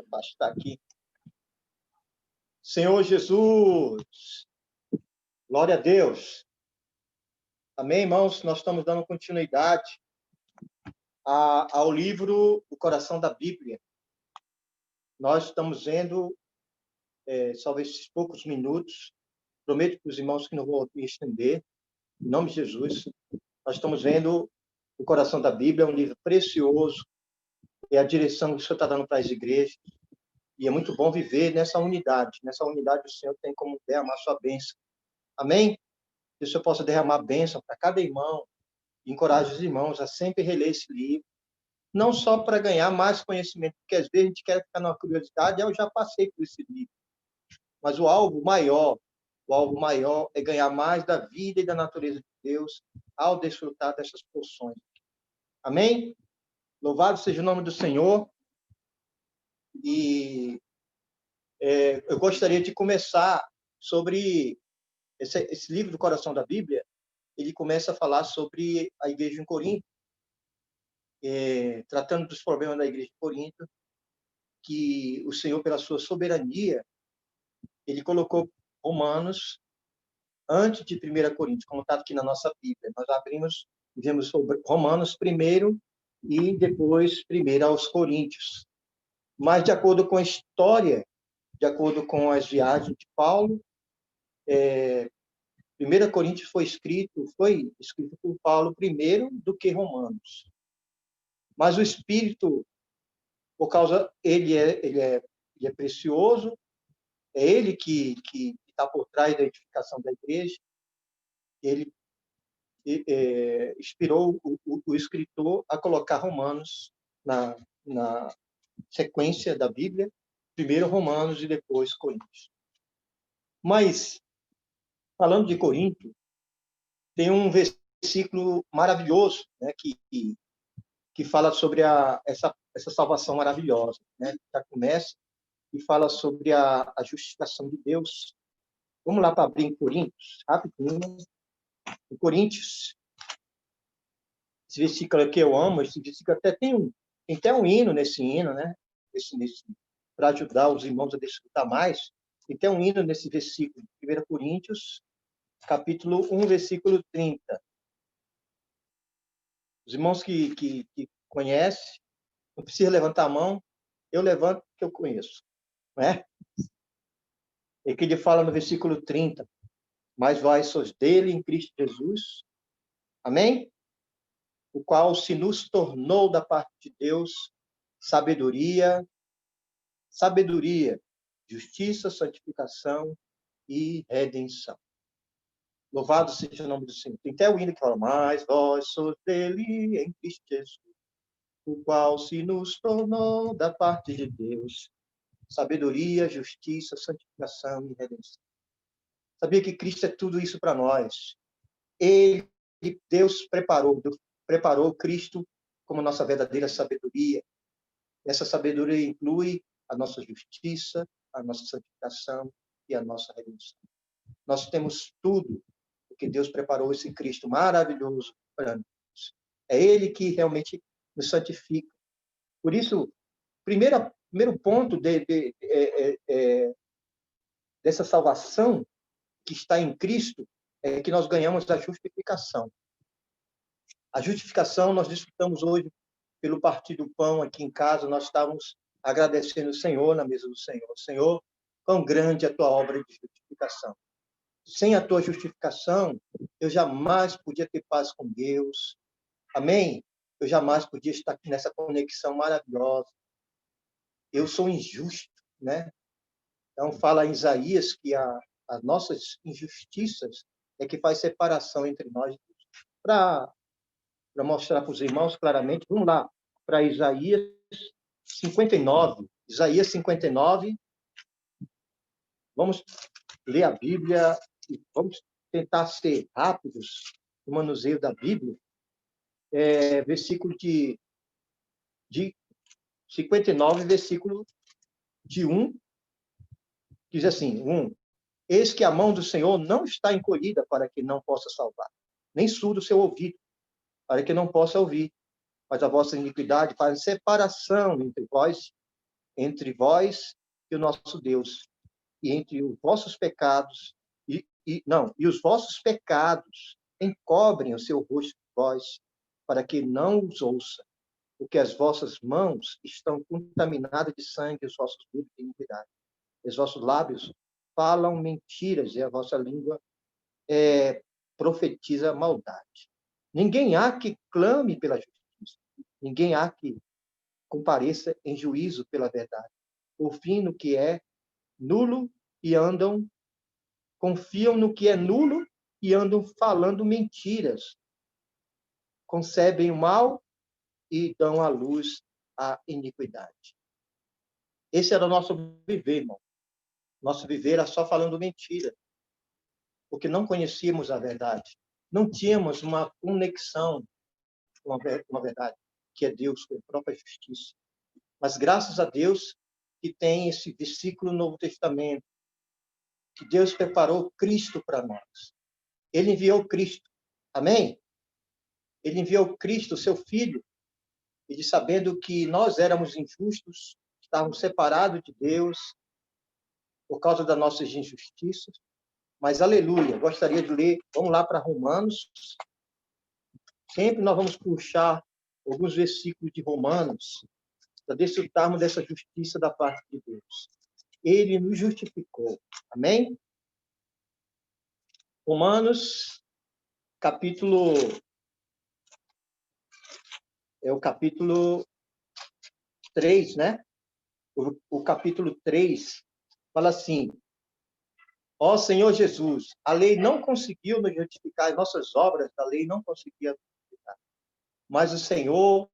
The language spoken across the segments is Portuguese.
Afastar aqui. Senhor Jesus, glória a Deus. Amém, irmãos? Nós estamos dando continuidade ao livro O Coração da Bíblia. Nós estamos vendo, só esses poucos minutos, prometo para os irmãos que não vou me estender, em nome de Jesus. Nós estamos vendo O Coração da Bíblia, é um livro precioso, é a direção que o Senhor está dando para as igrejas. E é muito bom viver nessa unidade. Nessa unidade, o Senhor tem como derramar sua bênção. Amém? Que o Senhor possa derramar bênção para cada irmão. Encoraje os irmãos a sempre reler esse livro. Não só para ganhar mais conhecimento, porque às vezes a gente quer ficar numa curiosidade. Eu já passei por esse livro. Mas o alvo maior é ganhar mais da vida e da natureza de Deus ao desfrutar dessas porções. Amém? Louvado seja o nome do Senhor. E eu gostaria de começar sobre esse livro do Coração da Bíblia. Ele começa a falar sobre a igreja em Corinto, tratando dos problemas da igreja em Corinto, que o Senhor, pela sua soberania, ele colocou Romanos antes de 1 Coríntios, como está aqui na nossa Bíblia. Nós abrimos e vemos sobre Romanos primeiro e depois primeiro aos Coríntios. Mas, de acordo com a história, de acordo com as viagens de Paulo, 1 Coríntios foi escrito por Paulo primeiro do que Romanos. Mas o Espírito, por causa, ele é precioso, é ele que está por trás da edificação da igreja. Ele inspirou o escritor a colocar Romanos na sequência da Bíblia, primeiro Romanos e depois Coríntios. Mas, falando de Corinto, tem um versículo maravilhoso, né, que fala sobre essa salvação maravilhosa. Né? Já começa e fala sobre a justificação de Deus. Vamos lá para abrir em Coríntios, rapidinho. Em Coríntios, esse versículo aqui eu amo, esse versículo até tem até um hino nesse hino, né? Para ajudar os irmãos a desfrutar mais. Tem até um hino nesse versículo, 1 Coríntios, capítulo 1, versículo 30. Os irmãos que conhecem, não precisa levantar a mão, eu levanto porque eu conheço. Não é? E que ele fala no versículo 30, mas vós sois dele em Cristo Jesus, amém? O qual se nos tornou da parte de Deus sabedoria, justiça, santificação e redenção. Louvado seja o nome do Senhor. Tem até o hino que fala, mas vós sois dele em Cristo Jesus, o qual se nos tornou da parte de Deus sabedoria, justiça, santificação e redenção. Sabia que Cristo é tudo isso para nós. Deus preparou Cristo como nossa verdadeira sabedoria. Essa sabedoria inclui a nossa justiça, a nossa santificação e a nossa redenção. Nós temos tudo, porque Deus preparou esse Cristo maravilhoso para nós. É Ele que realmente nos santifica. Por isso, primeiro ponto dessa salvação que está em Cristo é que nós ganhamos a justificação. A justificação nós desfrutamos hoje pelo partir do pão aqui em casa, nós estávamos agradecendo o Senhor na mesa do Senhor. Senhor, quão grande é a tua obra de justificação. Sem a tua justificação, eu jamais podia ter paz com Deus. Amém? Eu jamais podia estar aqui nessa conexão maravilhosa. Eu sou injusto, né? Então, fala em Isaías que as nossas injustiças é que faz separação entre nós e Deus. Para mostrar para os irmãos claramente, vamos lá para Isaías 59. Isaías 59. Vamos ler a Bíblia e vamos tentar ser rápidos no manuseio da Bíblia. Versículo de 59, versículo de 1, diz assim, 1. Eis que a mão do Senhor não está encolhida para que não possa salvar, nem surdo o seu ouvido, para que não possa ouvir. Mas a vossa iniquidade faz separação entre vós entre vós e o nosso Deus, e entre os vossos pecados, e os vossos pecados encobrem o seu rosto de vós, para que não os ouça, porque as vossas mãos estão contaminadas de sangue, os vossos dedos de iniquidade. Os vossos lábios falam mentiras, e a vossa língua profetiza maldade. Ninguém há que clame pela justiça, ninguém há que compareça em juízo pela verdade. Por fim, no que é nulo e confiam no que é nulo e andam falando mentiras. Concebem o mal e dão à luz a iniquidade. Esse era o nosso viver, irmão. Nosso viver era só falando mentira, porque não conhecíamos a verdade. Não tínhamos uma conexão com a verdade, que é Deus, com a própria justiça. Mas graças a Deus que tem esse versículo no Novo Testamento, que Deus preparou Cristo para nós. Ele enviou Cristo. Amém? Ele enviou Cristo, seu Filho, e sabendo que nós éramos injustos, estávamos separados de Deus por causa das nossas injustiças. Mas, aleluia, gostaria de ler, vamos lá para Romanos. Sempre nós vamos puxar alguns versículos de Romanos para desfrutarmos dessa justiça da parte de Deus. Ele nos justificou. Amém? Romanos, capítulo... É o capítulo 3, né? O capítulo 3 fala assim: ó Senhor Jesus, a lei não conseguiu nos justificar, as nossas obras da lei não conseguiam justificar. Mas o Senhor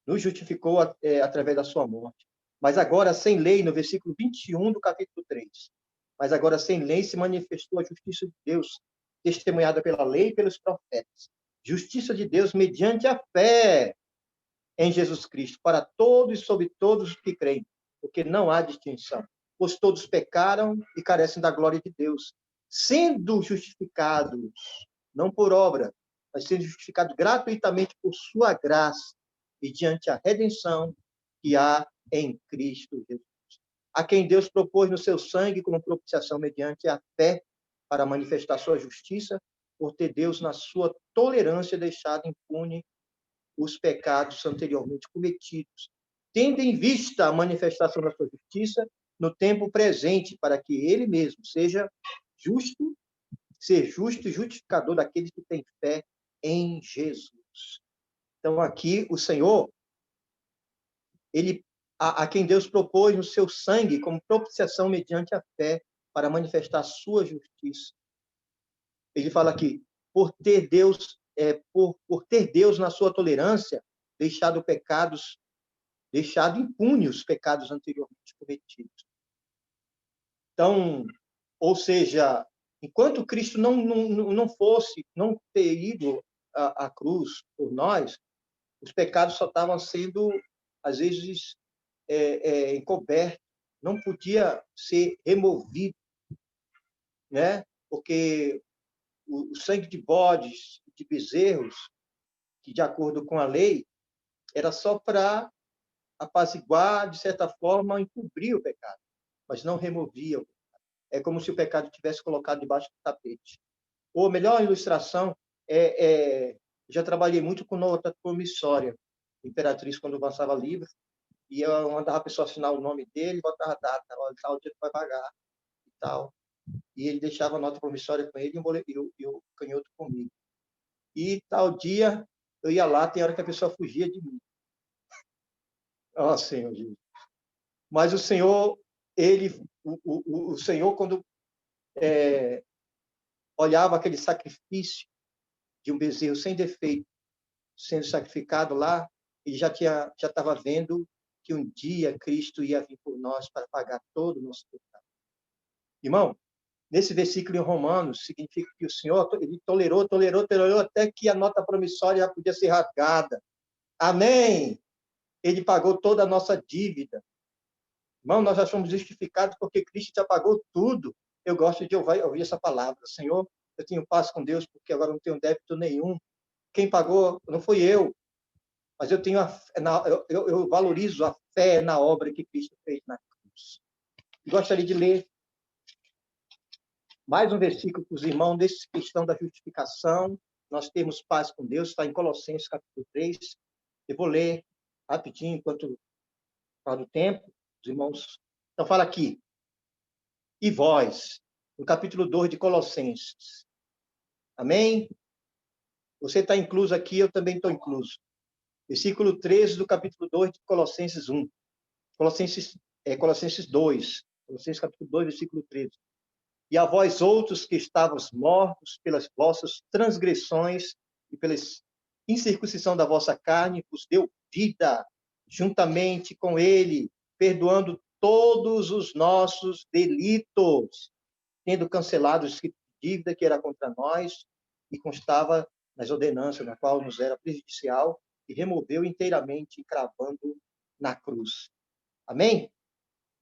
nos justificou através da sua morte. Mas agora, sem lei, no versículo 21 do capítulo 3. Mas agora, sem lei, se manifestou a justiça de Deus, testemunhada pela lei e pelos profetas. Justiça de Deus mediante a fé em Jesus Cristo, para todos e sobre todos os que creem, porque não há distinção. Pois todos pecaram e carecem da glória de Deus, sendo justificados, não por obra, mas sendo justificados gratuitamente por sua graça, mediante a redenção que há em Cristo Jesus, a quem Deus propôs no seu sangue como propiciação mediante a fé, para manifestar sua justiça, por ter Deus, na sua tolerância, deixado impune os pecados anteriormente cometidos, tendo em vista a manifestação da sua justiça no tempo presente, para que ele mesmo ser justo e justificador daqueles que têm fé em Jesus. Então, aqui, o Senhor, ele, a quem Deus propôs no seu sangue como propiciação mediante a fé, para manifestar a sua justiça. Ele fala aqui, por ter Deus, na sua tolerância, deixado impune os pecados anteriormente cometidos. Então, ou seja, enquanto Cristo não ter ido à cruz por nós, os pecados só estavam sendo, às vezes, encobertos, não podia ser removido, né? Porque o sangue de bodes, de bezerros, que de acordo com a lei, era só para apaziguar, de certa forma, encobrir o pecado, mas não removia o pecado. É como se o pecado tivesse colocado debaixo do tapete. Ou a melhor ilustração já trabalhei muito com nota promissória. Imperatriz, quando lançava livro, e eu mandava a pessoa assinar o nome dele, botava a data, olha, tal dia que vai pagar, e tal. E ele deixava a nota promissória com ele e o canhoto comigo. E tal dia, eu ia lá, tem hora que a pessoa fugia de mim. Ó, Senhor Jesus. Mas o Senhor, o Senhor, quando olhava aquele sacrifício de um bezerro sem defeito sendo sacrificado lá, ele já estava vendo que um dia Cristo ia vir por nós para pagar todo o nosso pecado. Irmão, nesse versículo em Romanos, significa que o Senhor, ele tolerou até que a nota promissória já podia ser rasgada. Amém! Ele pagou toda a nossa dívida. Irmão, nós já somos justificados porque Cristo já pagou tudo. Eu gosto de ouvir essa palavra. Senhor, eu tenho paz com Deus porque agora não tenho débito nenhum. Quem pagou não fui eu. mas eu valorizo a fé na obra que Cristo fez na cruz. E gostaria de ler mais um versículo para os irmãos dessa questão da justificação. Nós temos paz com Deus, está em Colossenses capítulo 3. Eu vou ler rapidinho, enquanto falo do tempo, os irmãos. Então, fala aqui. E vós, no capítulo 2 de Colossenses. Amém? Você está incluso aqui, eu também estou incluso. Versículo 13 do capítulo 2 de Colossenses 1. Colossenses 2. Colossenses capítulo 2, versículo 13. E a vós outros que estavas mortos pelas vossas transgressões e pela incircuncisão da vossa carne, vos deu vida juntamente com ele, perdoando todos os nossos delitos, tendo cancelado o escrito de dívida que era contra nós e constava nas ordenanças, na qual nos era prejudicial, e removeu inteiramente, cravando na cruz. Amém?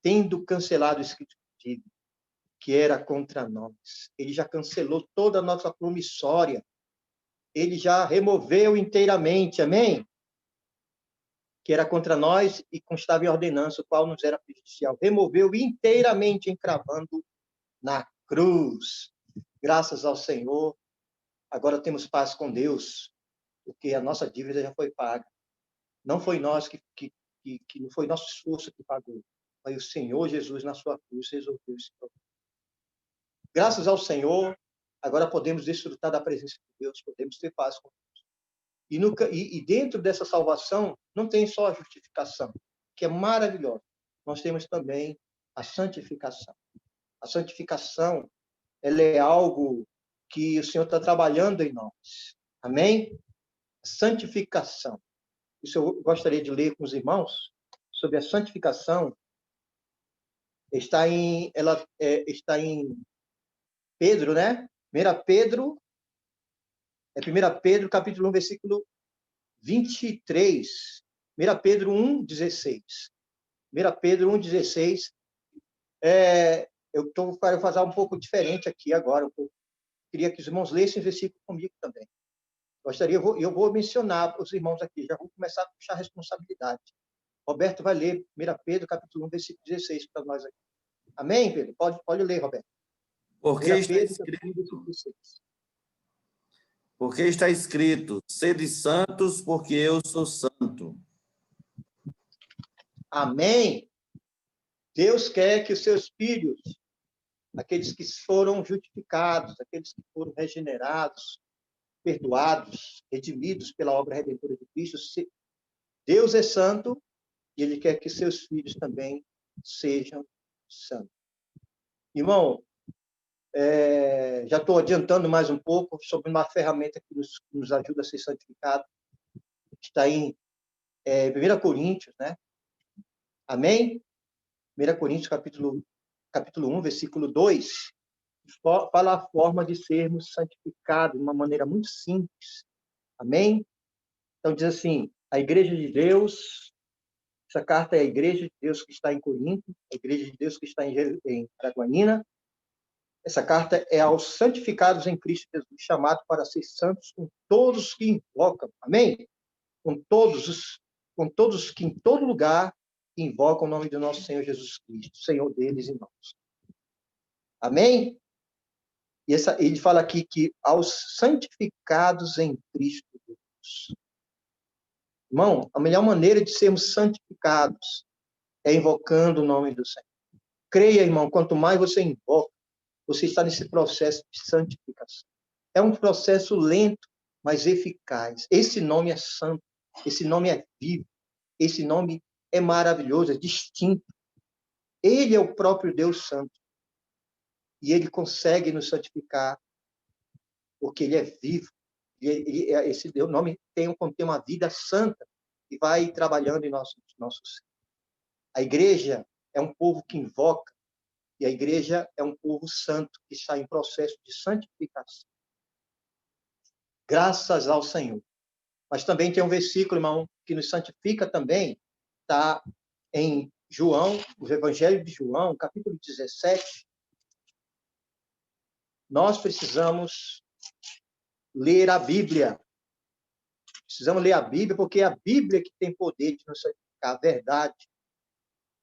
Tendo cancelado o escrito de dívida que era contra nós. Ele já cancelou toda a nossa promissória. Ele já removeu inteiramente, amém? Que era contra nós e constava em ordenança, o qual nos era prejudicial. Removeu inteiramente, encravando na cruz. Graças ao Senhor, agora temos paz com Deus, porque a nossa dívida já foi paga. Não foi nós que não foi nosso esforço que pagou. Foi o Senhor Jesus na sua cruz resolveu esse problema. Graças ao Senhor, agora podemos desfrutar da presença de Deus, podemos ter paz com Deus. E dentro dessa salvação, não tem só a justificação, que é maravilhosa. Nós temos também a santificação. A santificação, ela é algo que o Senhor está trabalhando em nós. Amém? Santificação. Isso eu gostaria de ler com os irmãos sobre a santificação. Está em Pedro, né? 1 Pedro, capítulo 1, versículo 23. 1 Pedro 1, 16. 1 Pedro 1, 16. Eu quero fazer um pouco diferente aqui agora. Eu queria que os irmãos lessem o versículo comigo também. Eu vou mencionar para os irmãos aqui, já vou começar a puxar a responsabilidade. Roberto vai ler 1 Pedro, capítulo 1, versículo 16 para nós aqui. Amém, Pedro? Pode ler, Roberto. Porque está escrito, sede santos, porque eu sou santo. Amém. Deus quer que os seus filhos, aqueles que foram justificados, aqueles que foram regenerados, perdoados, redimidos pela obra redentora de Cristo, Deus é santo e Ele quer que seus filhos também sejam santos. Irmão, já estou adiantando mais um pouco sobre uma ferramenta que nos ajuda a ser santificado, que está em 1 Coríntios, né? Amém? 1 Coríntios, capítulo 1, versículo 2, fala a forma de sermos santificados de uma maneira muito simples. Amém? Então, diz assim, a igreja de Deus, essa carta é a igreja de Deus que está em Corinto, a igreja de Deus que está em Paraguaína. Essa carta é aos santificados em Cristo Jesus, chamados para ser santos com todos que invocam. Amém? Com todos que em todo lugar invocam o nome do nosso Senhor Jesus Cristo, Senhor deles e nós. Amém? E ele fala aqui que aos santificados em Cristo Jesus. Irmão, a melhor maneira de sermos santificados é invocando o nome do Senhor. Creia, irmão, quanto mais você invoca, você está nesse processo de santificação. É um processo lento, mas eficaz. Esse nome é santo, esse nome é vivo, esse nome é maravilhoso, é distinto. Ele é o próprio Deus Santo. E ele consegue nos santificar, porque ele é vivo. Esse nome tem uma vida santa e vai trabalhando em nossos ser. A igreja é um povo que invoca, e a igreja é um povo santo que está em processo de santificação. Graças ao Senhor. Mas também tem um versículo, irmão, que nos santifica também, está em João, o Evangelho de João, capítulo 17. Nós precisamos ler a Bíblia. Precisamos ler a Bíblia, porque é a Bíblia que tem poder de nos santificar. A verdade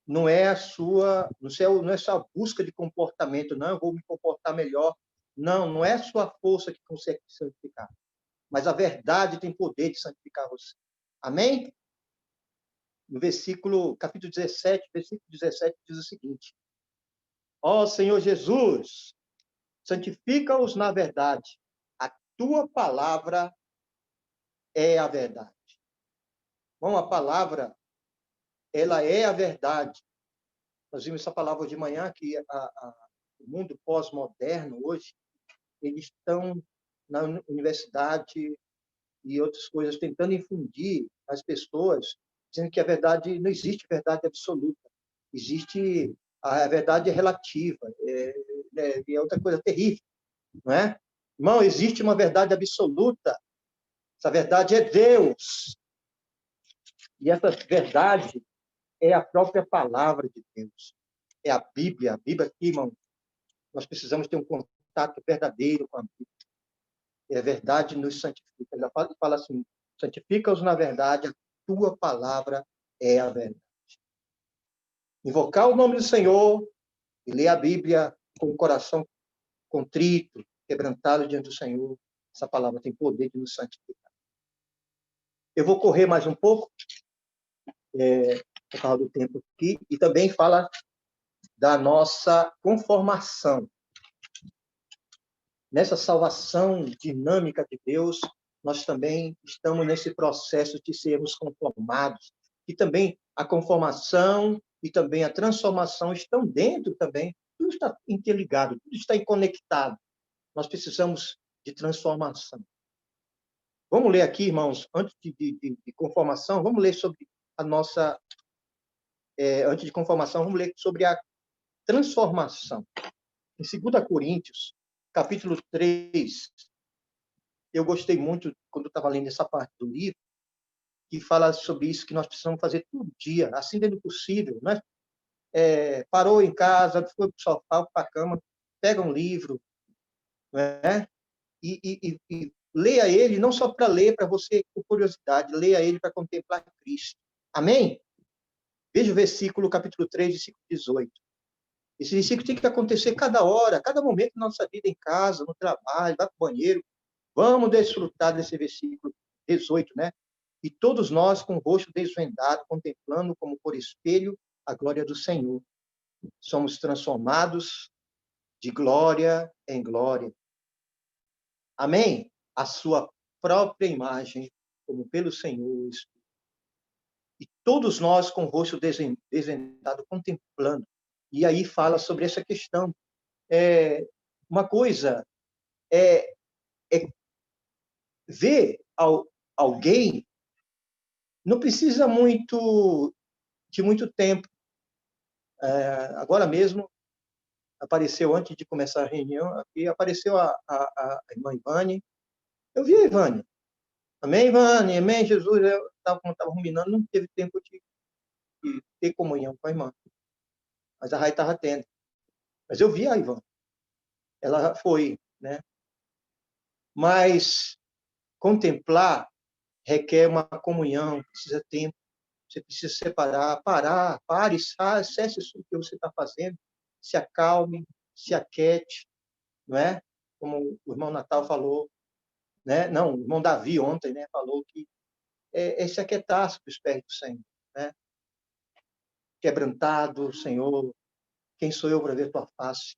não é a sua, não é só a busca de comportamento, não, eu vou me comportar melhor. Não, não é a sua força que consegue santificar. Mas a verdade tem poder de santificar você. Amém? No capítulo 17, versículo 17, diz o seguinte: Ó Senhor Jesus, santifica-os na verdade. A tua palavra é a verdade. Bom, a palavra, ela é a verdade. Nós vimos essa palavra de manhã, que o mundo pós-moderno hoje, eles estão na universidade e outras coisas tentando infundir as pessoas, dizendo que a verdade, não existe verdade absoluta. Existe a verdade relativa. É outra coisa terrível, não é? Irmão, existe uma verdade absoluta. Essa verdade é Deus. E essa verdade é a própria palavra de Deus. É a Bíblia. A Bíblia aqui, irmão, nós precisamos ter um contato verdadeiro com a Bíblia. E a verdade nos santifica. Ele fala assim: santifica-os na verdade, a tua palavra é a verdade. Invocar o nome do Senhor e ler a Bíblia com o coração contrito, quebrantado diante do Senhor, essa palavra tem poder de nos santificar. Eu vou correr mais um pouco, por causa do tempo aqui, e também fala da nossa conformação. Nessa salvação dinâmica de Deus, nós também estamos nesse processo de sermos conformados. E também a conformação e também a transformação estão dentro também. Tudo está interligado, tudo está conectado. Nós precisamos de transformação. Vamos ler aqui, irmãos, antes de conformação, vamos ler sobre a nossa... antes de conformação, vamos ler sobre a transformação. Em 2 Coríntios, capítulo 3, eu gostei muito, quando eu estava lendo essa parte do livro, que fala sobre isso, que nós precisamos fazer todo dia, assim dentro do possível, né? Parou em casa, foi para o sofá, para a cama, pega um livro, né? E leia ele, não só para ler, para você, por curiosidade, leia ele para contemplar Cristo. Amém? Veja o versículo, capítulo 3, versículo 18. Esse versículo tem que acontecer cada hora, cada momento da nossa vida, em casa, no trabalho, vai para o banheiro. Vamos desfrutar desse versículo 18, né? E todos nós, com o rosto desvendado, contemplando como por espelho a glória do Senhor, somos transformados de glória em glória. Amém? A sua própria imagem, como pelo Senhor. E todos nós, com o rosto desvendado, contemplando. E aí fala sobre essa questão. Uma coisa é ver alguém, não precisa de muito tempo. Agora mesmo, apareceu, antes de começar a reunião, aqui apareceu a irmã Ivane. Eu vi a Ivane. Amém, Ivane? Amém, Jesus? Eu estava ruminando, não teve tempo de ter comunhão com a irmã. Mas a Rai estava tendo. Mas eu vi a Ivane. Ela foi, né? Mas contemplar requer uma comunhão, precisa tempo. Você precisa separar, pare, cesse o que você está fazendo, se acalme, se aquete, não é? Como o irmão Natal falou, né? Não, o irmão Davi ontem, né, falou que se aquietar-se os pés do Senhor, né? Quebrantado, Senhor, quem sou eu para ver tua face?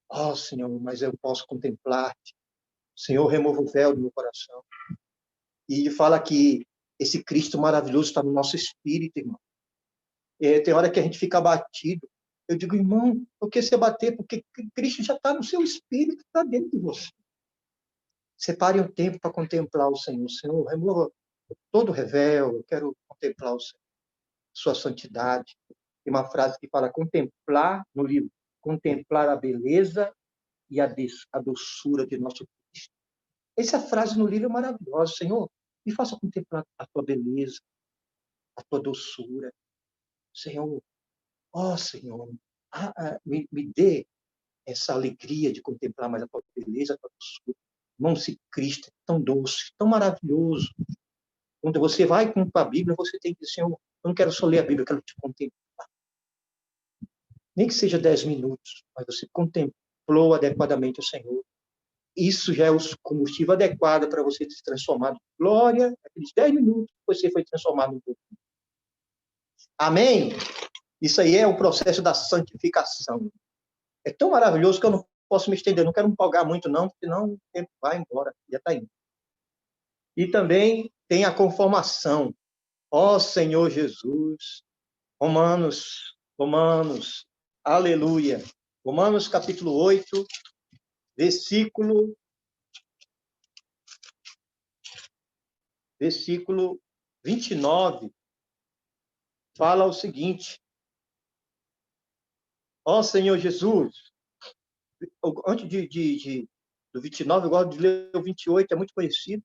Oh, Senhor, mas eu posso contemplar-te. Senhor, remova o véu do meu coração. E ele fala que esse Cristo maravilhoso está no nosso espírito, irmão. Tem hora que a gente fica abatido. Eu digo, irmão, por que você bater? Porque Cristo já está no seu espírito, está dentro de você. Separe um tempo para contemplar o Senhor. Senhor, remova todo o revéu. Eu quero contemplar o Senhor, sua santidade. Tem uma frase que fala contemplar, no livro, contemplar a beleza e a doçura de nosso Cristo. Essa frase no livro é maravilhosa. Senhor, me faça contemplar a tua beleza, a tua doçura. Senhor, ó Senhor, me dê essa alegria de contemplar mais a tua beleza, a tua doçura. Irmão, se Cristo é tão doce, tão maravilhoso. Quando você vai com a Bíblia, você tem que dizer, Senhor, eu não quero só ler a Bíblia, eu quero te contemplar. Nem que seja 10 minutos, mas você contemplou adequadamente o Senhor. Isso já é o combustível adequado para você se transformar. Glória, aqueles 10 minutos, você foi transformado em pouco. Amém? Isso aí é o processo da santificação. É tão maravilhoso que eu não posso me estender, não quero me empolgar muito não, porque senão o tempo vai embora, já está indo. E também tem a conformação. Ó Senhor Jesus, Romanos, aleluia. Romanos capítulo 8, versículo 29, fala o seguinte: ó Senhor Jesus, antes do 29, eu gosto de ler o 28, é muito conhecido.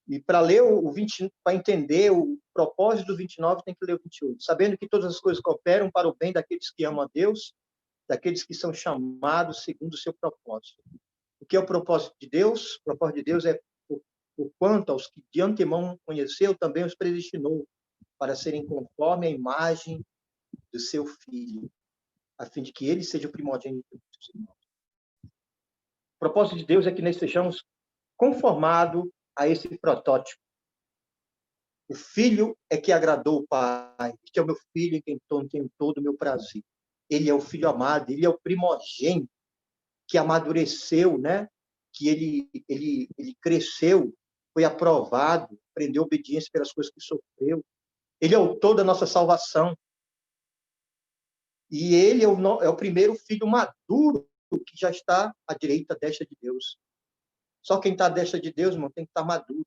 E para ler o 20, para entender o propósito do 29, tem que ler o 28. Sabendo que todas as coisas cooperam para o bem daqueles que amam a Deus, daqueles que são chamados segundo o seu propósito. O que é o propósito de Deus? O propósito de Deus é por quanto aos que de antemão conheceu, também os predestinou para serem conforme a imagem do seu Filho, a fim de que ele seja o primogênito dos irmãos. O propósito de Deus é que nós sejamos conformados a esse protótipo. O Filho é que agradou o Pai. Este é o meu Filho em quem tenho todo o meu prazer. Ele é o Filho amado, ele é o primogênito que amadureceu, né? Que ele cresceu, foi aprovado, aprendeu obediência pelas coisas que sofreu. Ele é o autor da nossa salvação. E ele é o primeiro filho maduro que já está à direita, à destra de Deus. Só quem está à destra de Deus, irmão, tem que estar maduro.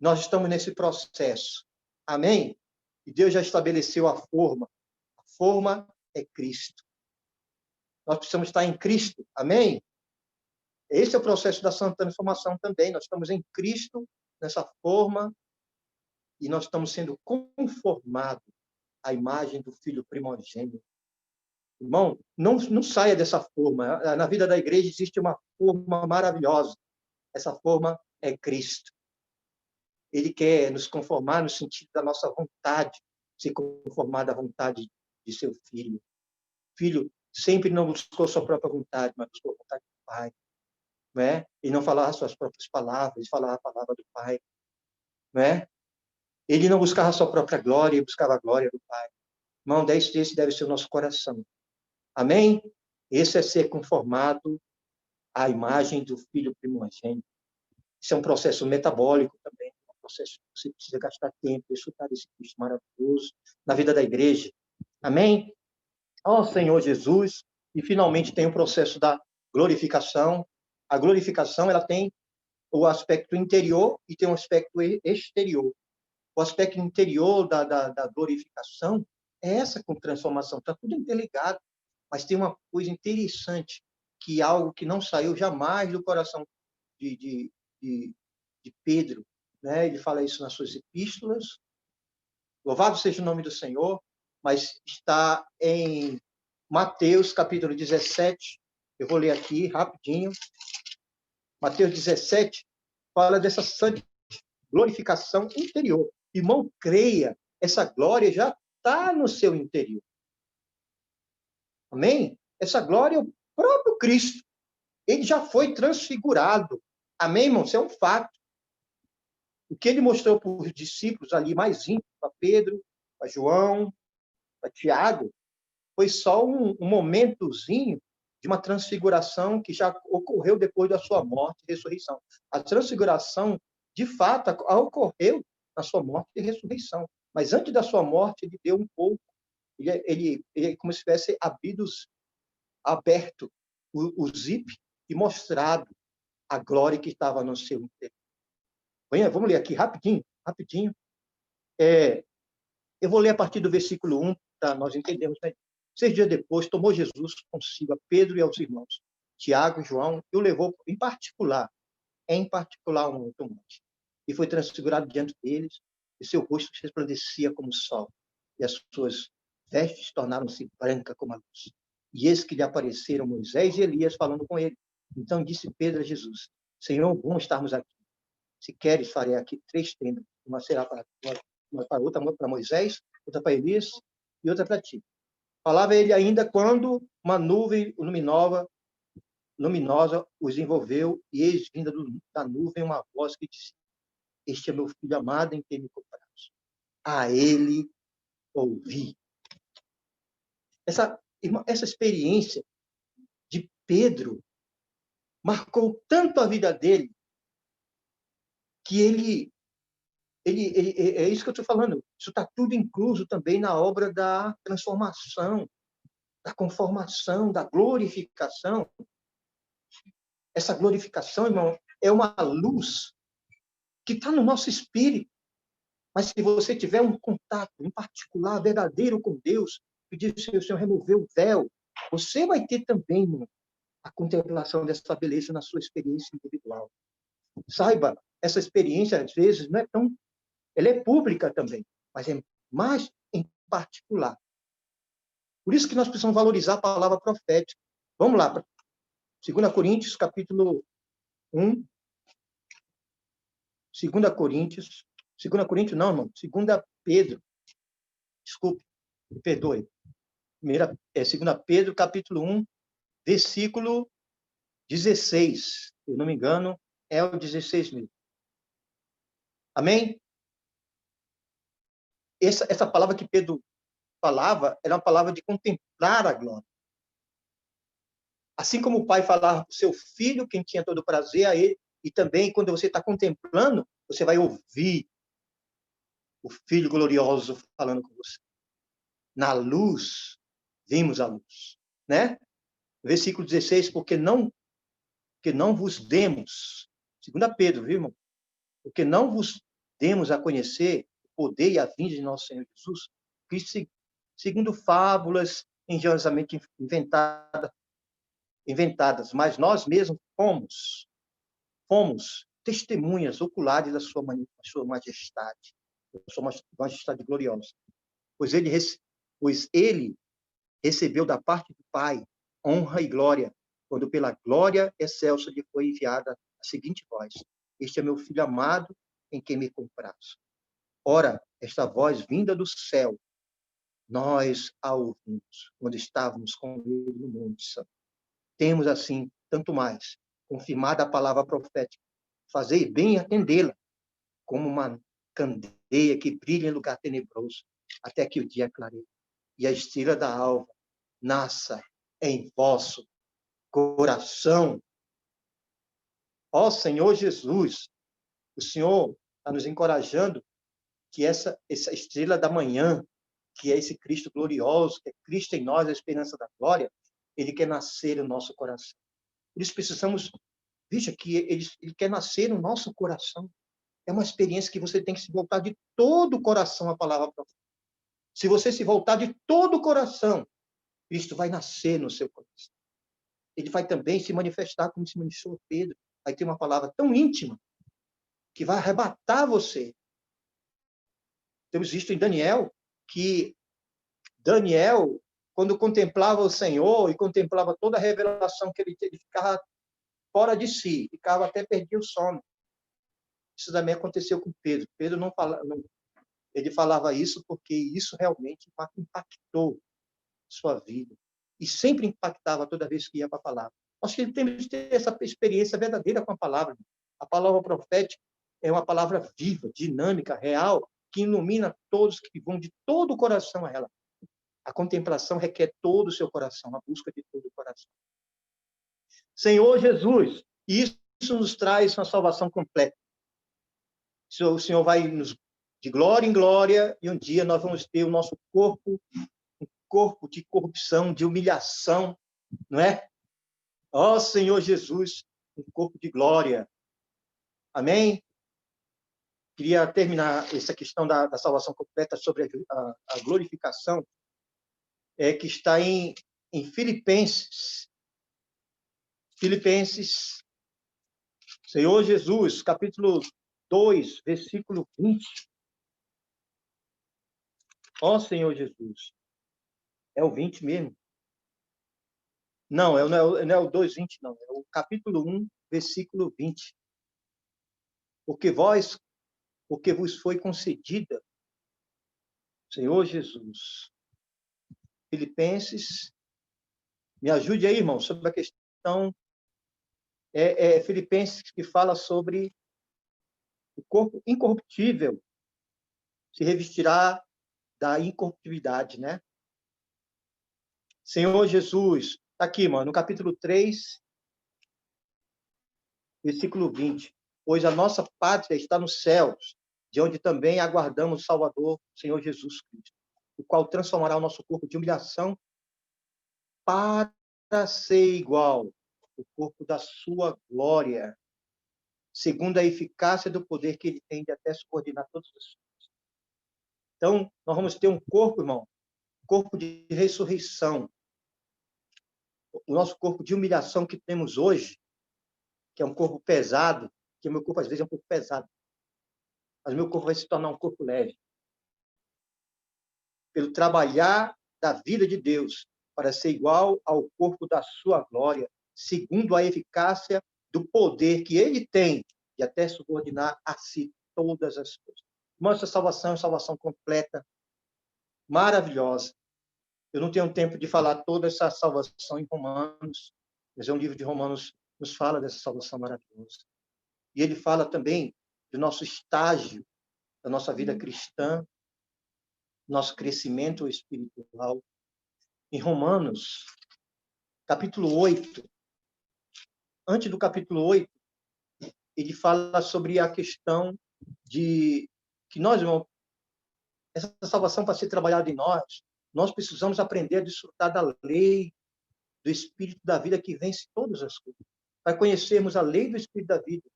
Nós estamos nesse processo. Amém? E Deus já estabeleceu a forma. A forma é Cristo. Nós precisamos estar em Cristo. Amém? Esse é o processo da santa transformação também. Nós estamos em Cristo, nessa forma, e nós estamos sendo conformados à imagem do Filho primogênito. Irmão, não saia dessa forma. Na vida da igreja existe uma forma maravilhosa. Essa forma é Cristo. Ele quer nos conformar no sentido da nossa vontade, se conformar à vontade de seu Filho. O Filho sempre não buscou sua própria vontade, mas buscou a vontade do Pai. Não é? Ele não falava suas próprias palavras, ele falava a palavra do Pai. Não é? Ele não buscava a sua própria glória, ele buscava a glória do Pai. Irmão, esse deve ser o nosso coração. Amém? Esse é ser conformado à imagem do Filho primogênito. Isso é um processo metabólico também, um processo que você precisa gastar tempo, desfrutar desse Cristo maravilhoso na vida da igreja. Amém? Ó Senhor Jesus. E finalmente tem o processo da glorificação. A glorificação, ela tem o aspecto interior e tem o aspecto exterior. O aspecto interior da glorificação é essa com transformação. Está tudo interligado. Mas tem uma coisa interessante, que é algo que não saiu jamais do coração de Pedro. Né? Ele fala isso nas suas epístolas. Louvado seja o nome do Senhor. Mas está em Mateus, capítulo 17. Eu vou ler aqui rapidinho. Mateus 17 fala dessa glorificação interior. Irmão, creia, essa glória já está no seu interior. Amém? Essa glória é o próprio Cristo. Ele já foi transfigurado. Amém, irmão? Isso é um fato. O que ele mostrou para os discípulos ali mais íntimos, para Pedro, para João, para Tiago, foi só um momentozinho de uma transfiguração que já ocorreu depois da sua morte e ressurreição. A transfiguração, de fato, ocorreu na sua morte e ressurreição. Mas antes da sua morte, ele deu um pouco. Ele como se tivesse aberto o zip e mostrado a glória que estava no seu interior. Vamos ler aqui rapidinho. Eu vou ler a partir do versículo 1, para nós entendermos. 6 dias depois, tomou Jesus consigo a Pedro e aos irmãos, Tiago e João, e o levou em particular um outro monte. E foi transfigurado diante deles, e seu rosto resplandecia como o sol, e as suas vestes tornaram-se brancas como a luz. E eis que lhe apareceram Moisés e Elias falando com ele. Então disse Pedro a Jesus: Senhor, bom estarmos aqui. Se queres, farei aqui 3 tendas. Uma será para outra para Moisés, outra para Elias e outra para ti. Falava ele ainda quando uma nuvem luminosa os envolveu, e eis vinda da nuvem uma voz que disse: Este é meu filho amado em quem me compraste. A ele ouvi. Essa experiência de Pedro marcou tanto a vida dele que é isso que eu estou falando. Isso está tudo incluso também na obra da transformação, da conformação, da glorificação. Essa glorificação, irmão, é uma luz que está no nosso espírito. Mas se você tiver um contato, em particular, verdadeiro com Deus, pedir que o Senhor removeu o véu, você vai ter também, irmão, a contemplação dessa beleza na sua experiência individual. Saiba, essa experiência, às vezes, não é tão... Ela é pública também, mas é mais em particular. Por isso que nós precisamos valorizar a palavra profética. Vamos lá, 2 Coríntios, capítulo 1. 2 Coríntios não, irmão. 2 Pedro. Desculpe, me perdoe. 2 Pedro, capítulo 1, versículo 16. Se eu não me engano, é o 16 mesmo. Amém? Essa palavra que Pedro falava era uma palavra de contemplar a glória. Assim como o pai falava para o seu filho, quem tinha todo o prazer a ele, e também quando você está contemplando, você vai ouvir o Filho glorioso falando com você. Na luz, vimos a luz. Né? Versículo 16, porque não vos demos, 2 Pedro, viu, irmão? Porque não vos demos a conhecer o poder e a vinda de nosso Senhor Jesus, Cristo, segundo fábulas engenhosamente inventadas, mas nós mesmos fomos testemunhas oculares da sua majestade, da sua majestade gloriosa. Pois ele recebeu da parte do Pai honra e glória, quando pela glória excelsa lhe foi enviada a seguinte voz: Este é meu filho amado, em quem me compraste. Ora, esta voz vinda do céu, nós a ouvimos quando estávamos com ele no Monte Santo. Temos, assim, tanto mais, confirmada a palavra profética. Fazei bem atendê-la, como uma candeia que brilha em lugar tenebroso, até que o dia clareie e a estrela da alva nasça em vosso coração. Ó Senhor Jesus, o Senhor está nos encorajando que essa estrela da manhã, que é esse Cristo glorioso, que é Cristo em nós, a esperança da glória, ele quer nascer no nosso coração. Por isso precisamos, veja que ele quer nascer no nosso coração. É uma experiência que você tem que se voltar de todo o coração à palavra profética. Se você se voltar de todo o coração, Cristo vai nascer no seu coração. Ele vai também se manifestar como se manifestou Pedro. Vai ter uma palavra tão íntima que vai arrebatar você. Temos visto em Daniel que Daniel, quando contemplava o Senhor e contemplava toda a revelação que ele ficava fora de si, ficava até perdia o sono. Isso também aconteceu com Pedro. Pedro ele falava isso porque isso realmente impactou sua vida. E sempre impactava toda vez que ia para a palavra. Nós temos que ter essa experiência verdadeira com a palavra. A palavra profética é uma palavra viva, dinâmica, real, que ilumina todos que vão de todo o coração a ela. A contemplação requer todo o seu coração, a busca de todo o coração. Senhor Jesus, isso nos traz uma salvação completa. O Senhor vai nos de glória em glória, e um dia nós vamos ter o nosso corpo, um corpo de corrupção, de humilhação, não é? Ó Senhor Jesus, um corpo de glória. Amém? Queria terminar essa questão da salvação completa sobre a glorificação, que está em Filipenses. Filipenses, Senhor Jesus, capítulo 2, versículo 20. Ó Senhor Jesus. É o 20 mesmo? Não, não é o 2:20, não. É o capítulo 1, versículo 20. porque vos foi concedida, Senhor Jesus. Filipenses, me ajude aí, irmão, sobre a questão, Filipenses, que fala sobre o corpo incorruptível, se revestirá da incorruptibilidade, né? Senhor Jesus, está aqui, mano, no capítulo 3, versículo 20. Pois a nossa pátria está nos céus, de onde também aguardamos o Salvador, Senhor Jesus Cristo, o qual transformará o nosso corpo de humilhação para ser igual ao corpo da sua glória, segundo a eficácia do poder que ele tem de até subordinar todas as coisas. Então, nós vamos ter um corpo, irmão, corpo de ressurreição. O nosso corpo de humilhação que temos hoje, que é um corpo pesado, que o meu corpo às vezes é um pouco pesado, mas meu corpo vai se tornar um corpo leve. Pelo trabalhar da vida de Deus, para ser igual ao corpo da sua glória, segundo a eficácia do poder que ele tem de até subordinar a si todas as coisas. Irmão, essa salvação é uma salvação completa, maravilhosa. Eu não tenho tempo de falar toda essa salvação em Romanos, mas um livro de Romanos nos fala dessa salvação maravilhosa. E ele fala também do nosso estágio, da nossa vida cristã, nosso crescimento espiritual. Em Romanos, capítulo 8, antes do capítulo 8, ele fala sobre a questão de que nós, irmão, essa salvação para ser trabalhada em nós precisamos aprender a desfrutar da lei do Espírito da vida que vence todas as coisas. Para conhecermos a lei do Espírito da vida,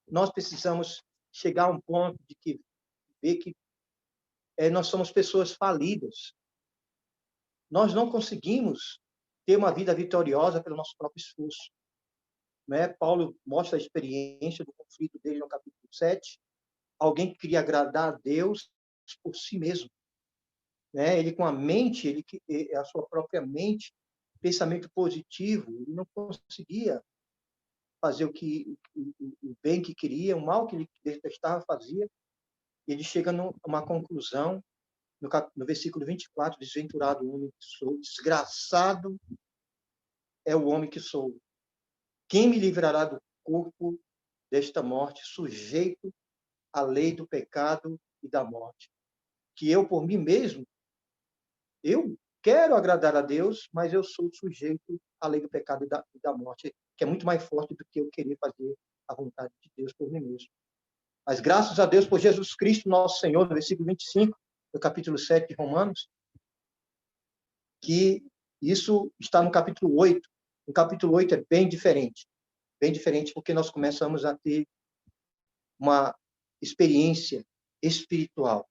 nós precisamos chegar a um ponto de ver que nós somos pessoas falidas. Nós não conseguimos ter uma vida vitoriosa pelo nosso próprio esforço. Né? Paulo mostra a experiência do conflito dele no capítulo 7. Alguém que queria agradar a Deus por si mesmo. Né? Ele com a mente, a sua própria mente, pensamento positivo, ele não conseguia fazer o bem que queria, o mal que ele detestava fazia. Ele chega numa conclusão, no versículo 24, desventurado o homem que sou, desgraçado é o homem que sou. Quem me livrará do corpo desta morte, sujeito à lei do pecado e da morte? Que eu, por mim mesmo, eu quero agradar a Deus, mas eu sou sujeito à lei do pecado e da morte, que é muito mais forte do que eu querer fazer a vontade de Deus por mim mesmo. Mas graças a Deus por Jesus Cristo, nosso Senhor, no versículo 25, do capítulo 7 de Romanos, que isso está no capítulo 8. O capítulo 8 é bem diferente porque nós começamos a ter uma experiência espiritual.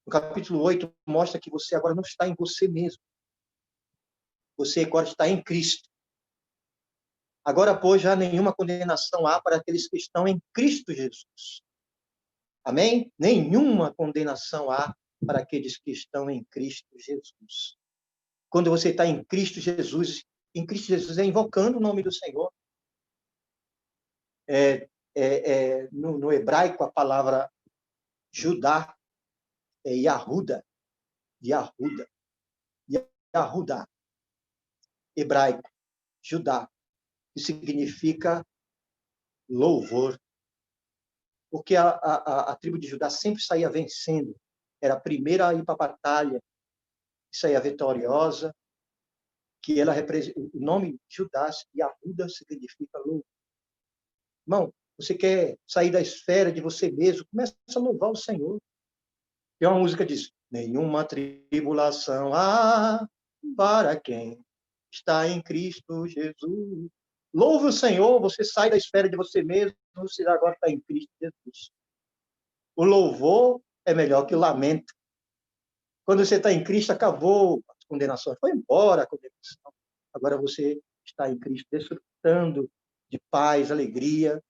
No capítulo 8 mostra que você agora não está em você mesmo. Você agora está em Cristo. Agora, pois, já nenhuma condenação há para aqueles que estão em Cristo Jesus. Amém? Nenhuma condenação há para aqueles que estão em Cristo Jesus. Quando você está em Cristo Jesus é invocando o nome do Senhor. No hebraico, a palavra Judá é Yahuda. Yahuda. Hebraico, Judá, que significa louvor. Porque a tribo de Judá sempre saía vencendo. Era a primeira a ir para a batalha, saía vitoriosa, que ela representa, o nome Judá, Yahuda, significa louvor. Irmão, você quer sair da esfera de você mesmo, começa a louvar o Senhor. Tem uma música que diz, nenhuma tribulação há para quem está em Cristo Jesus. Louve o Senhor, você sai da esfera de você mesmo, você agora está em Cristo Jesus. O louvor é melhor que o lamento. Quando você está em Cristo, acabou a condenação, foi embora a condenação. Agora você está em Cristo, desfrutando de paz, alegria.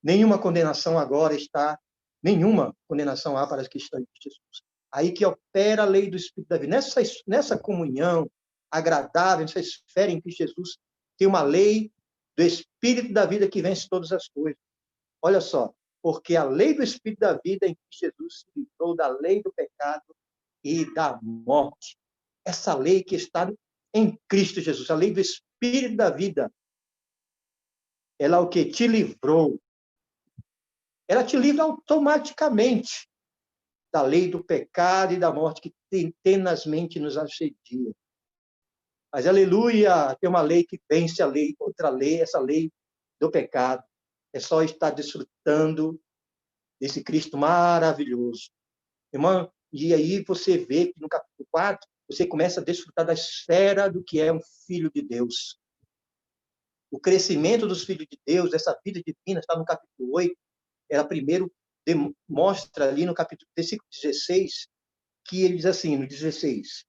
Nenhuma condenação agora está, nenhuma condenação há para os que estão em Cristo Jesus. Aí que opera a lei do Espírito da vida. Nessa comunhão agradável, nessa esfera em Cristo Jesus, tem uma lei do Espírito da vida que vence todas as coisas. Olha só, porque a lei do Espírito da vida em Cristo Jesus se livrou da lei do pecado e da morte. Essa lei que está em Cristo Jesus, a lei do Espírito da vida, ela é o que te livrou. Ela te livra automaticamente da lei do pecado e da morte que tenazmente nos assedia. Mas, aleluia, tem uma lei que vence a lei, outra lei, essa lei do pecado. É só estar desfrutando desse Cristo maravilhoso. Irmão, e aí você vê que no capítulo 4, você começa a desfrutar da esfera do que é um filho de Deus. O crescimento dos filhos de Deus, essa vida divina, está no capítulo 8. Ela primeiro mostra ali no capítulo, versículo 16, que ele diz assim, no 16,